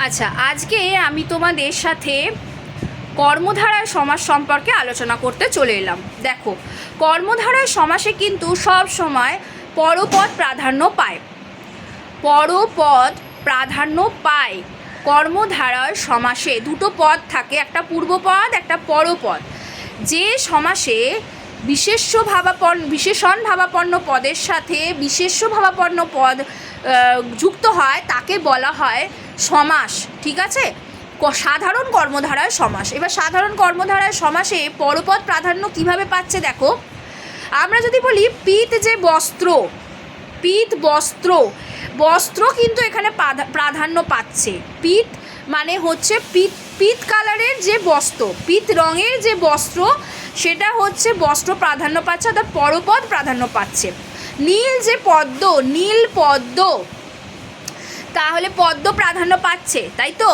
আচ্ছা, আজকে আমি তোমাদের সাথে কর্মধারায় সমাস সম্পর্কে আলোচনা করতে চলে এলাম। দেখো, কর্মধারায় সমাসে কিন্তু সব সময় পরপদ প্রাধান্য পায়। পরপদ প্রাধান্য পায়। কর্মধারায় সমাসে দুটো পদ থাকে, একটা পূর্বপদ, একটা পরপদ। যে সমাসে বিশেষণ ভাবাপন্ন পদের সাথে বিশেষ্য ভাবাপন্ন পদ যুক্ত হয় তাকে বলা হয় সমাস। ঠিক আছে? সাধারণ কর্মধারায় সমাস। এবার সাধারণ কর্মধারায় সমাসে পরপদ প্রাধান্য কিভাবে পাচ্ছে দেখো। আমরা যদি বলি পিত যে বস্ত্র, পিত বস্ত্র, বস্ত্র কিন্তু এখানে প্রাধান্য পাচ্ছে। পিত মানে হচ্ছে পিত কালারের যে বস্ত্র, পিত রঙের যে বস্ত্র, সেটা হচ্ছে বস্ত্র প্রাধান্য পাচ্ছে, অর্থাৎ পরপদ প্রাধান্য পাচ্ছে। নীল যে পদ্ম, নীল পদ্ম, তাহলে পদ্ম প্রাধান্য পাচ্ছে, তাই তো?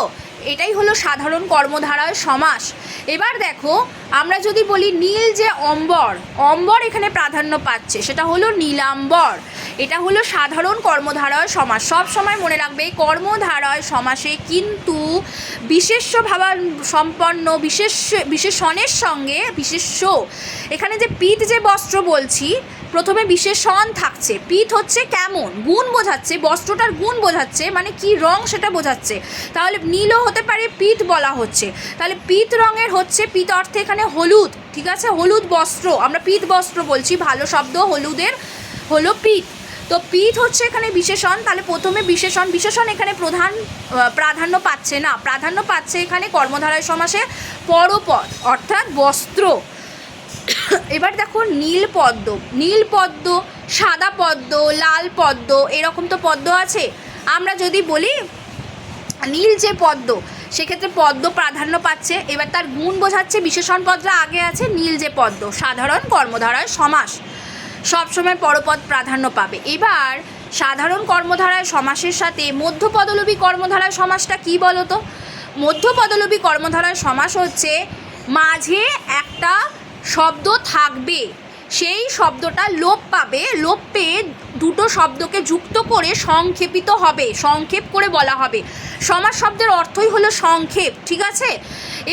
এটাই হলো সাধারণ কর্মধারায় সমাস। এবার দেখো, আমরা যদি বলি নীল যে অম্বর, অম্বর এখানে প্রাধান্য পাচ্ছে, সেটা হলো নীলাম্বর। এটা হলো সাধারণ কর্মধারায় সমাস। সব সময় মনে রাখবে, কর্মধারায় সমাসে কিন্তু বিশেষ্য ভাবাসম্পন্ন বিশেষণের সঙ্গে বিশেষ্য, এখানে যে পিত যে বস্ত্র বলছি, প্রথমে বিশেষণ থাকছে। পিত হচ্ছে কেমন, গুণ বোঝাচ্ছে, বস্ত্রটার গুণ বোঝাচ্ছে, মানে কি রং সেটা বোঝাচ্ছে। তাহলে নীলও হতে পারে, পিত বলা হচ্ছে। তাহলে পিত রঙের হচ্ছে, পিত অর্থে এখানে হলুদ। ঠিক আছে? হলুদ বস্ত্র, আমরা পিত বস্ত্র বলছি, ভালো শব্দ, হলুদের হলো পিত। তো পিত হচ্ছে এখানে বিশেষণ। তাহলে প্রথমে বিশেষণ এখানে প্রাধান্য পাচ্ছে না, প্রাধান্য পাচ্ছে এখানে কর্মধারায় সমাসে পরপদ, অর্থাৎ বস্ত্র। এবার দেখো নীল পদ্ম, নীল পদ্ম, সাদা পদ্ম, লাল পদ্ম, এরকম তো পদ্ম আছে। আমরা যদি বলি নীল যে পদ্ম, সেক্ষেত্রে পদ্ম প্রাধান্য পাচ্ছে। এবার তার গুণ বোঝাচ্ছে, বিশেষণ পদটা আগে আছে, নীল যে পদ্ম। সাধারণ কর্মধারায় সমাস সবসময় পরপদ প্রাধান্য পাবে। এবার সাধারণ কর্মধারায় সমাসের সাথে মধ্যপদলোপী কর্মধারায় সমাসটা কি বলো তো? মধ্যপদলোপী কর্মধারায় সমাস হচ্ছে মাঝে একটা শব্দ থাকবে, সেই শব্দটা লোপ পাবে, লোপ পেয়ে দুটো শব্দকে যুক্ত করে সংক্ষেপিত হবে, সংক্ষেপ করে বলা হবে। সমাস শব্দের অর্থই হলো সংক্ষেপ। ঠিক আছে?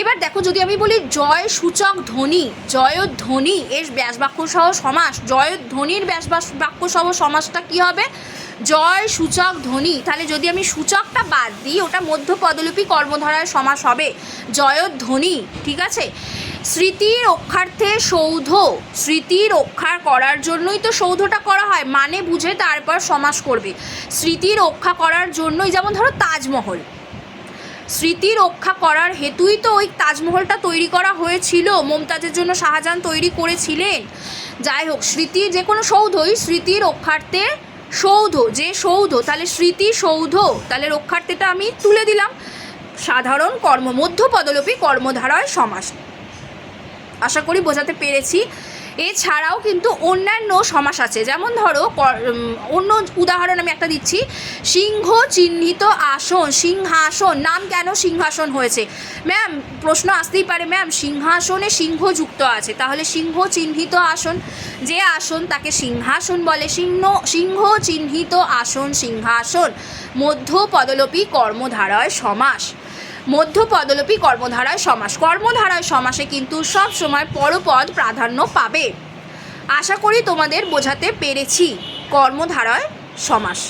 এবার দেখো, যদি আমি বলি জয় সূচক ধ্বনি, জয়ধ্বনি এর ব্যাসবাক্য সহ সমাস, জয়ধ্বনির ব্যাসবাক্য সহ সমাসটা কি হবে? জয় সূচক ধ্বনি। তাহলে যদি আমি সূচকটা বাদ দিই, ওটা মধ্যপদলোপী কর্মধারায় সমাস হবে, জয়ধ্বনি। ঠিক আছে? স্মৃতি রক্ষার্থে সৌধ, স্মৃতি রক্ষা করার জন্যই তো সৌধটা করা হয়, মানে বুঝে তারপর সমাস করবে। স্মৃতি রক্ষা করার জন্যই, যেমন ধরো তাজমহল, স্মৃতি রক্ষা করার হেতুই তো ওই তাজমহলটা তৈরি করা হয়েছিল, মমতাজের জন্য শাহজাহান তৈরি করেছিলেন। যাই হোক, স্মৃতি যে কোনো সৌধই স্মৃতি রক্ষার্থে সৌধ, যে সৌধ, তাহলে স্মৃতি সৌধ, তাহলে রক্ষার্থেটা আমি তুলে দিলাম। সাধারণ মধ্যপদলোপী কর্মধারায় সমাস। আশা করি বোঝাতে পেরেছি। এছাড়াও কিন্তু অন্যান্য সমাস আছে, যেমন ধরো অন্য উদাহরণ আমি একটা দিচ্ছি। সিংহ চিহ্নিত আসন, সিংহাসন, নাম কেন সিংহাসন হয়েছে? ম্যাম প্রশ্ন আসতেই পারে, ম্যাম সিংহাসনে সিংহ যুক্ত আছে, তাহলে সিংহ চিহ্নিত আসন, যে আসন তাকে সিংহাসন বলে। সিংহ চিহ্নিত আসন, সিংহাসন। মধ্যপদলোপী কর্মধারায় সমাস, মধ্যপদলোপী কর্মধারায় সমাস। কর্মধারায় সমাসে কিন্তু সব সময় পরপদ প্রাধান্য পাবে। আশা করি তোমাদের বোঝাতে পেরেছি কর্মধারায় সমাস।